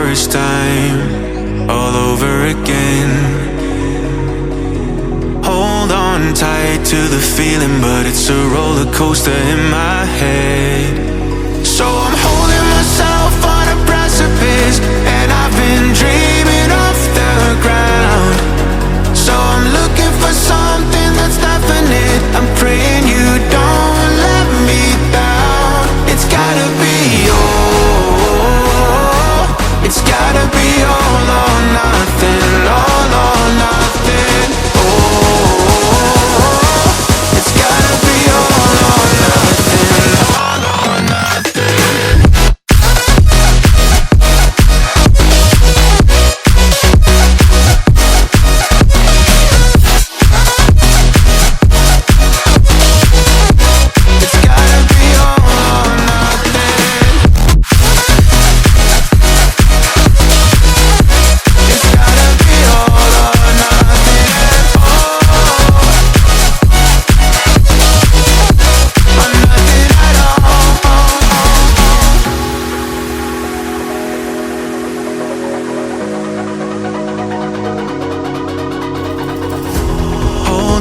first time, all over again. Hold on tight to the feeling, but it's a roller coaster in my head. So I'm holding myself on a precipice, and I've been dreaming off the ground. So I'm looking for something that's definite. I'm praying you don't let me down. It's gotta be it's gotta be all or nothing, all or nothing. Oh, it's gotta be all or nothing, all or nothing. It's gotta be all or nothing.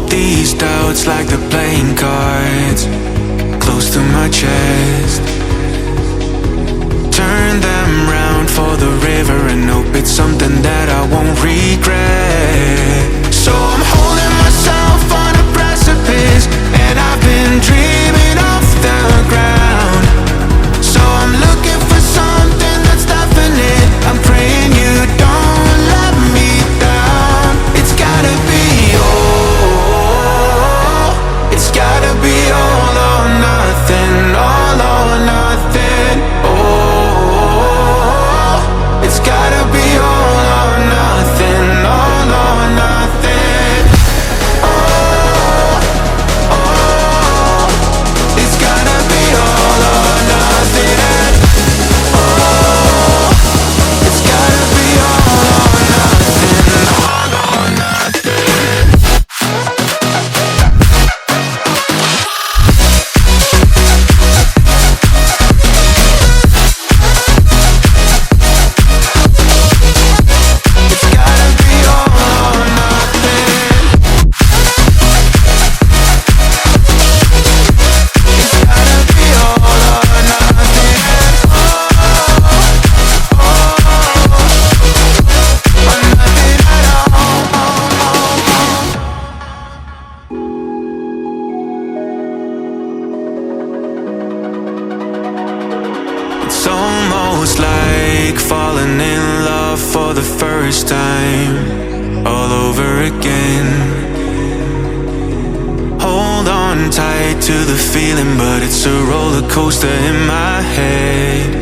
These doubts like the playing cards close to my chest. Turn them round for the river and hope it's something that I won't regret. So I'm holding myself on a precipice, and I've been dreaming off the ground. So I'm looking for something that's definite. I'm praying you don't let me down. It's gotta be it's gotta be all or nothing, all or nothing. Oh, it's gotta be all or nothing, all or nothing. Oh, oh, it's gotta be all or nothing. Oh, it's gotta be all or nothing, all or nothing. It's almost like falling in love for the first time, all over again. Hold on tight to the feeling, but it's a roller coaster in my head.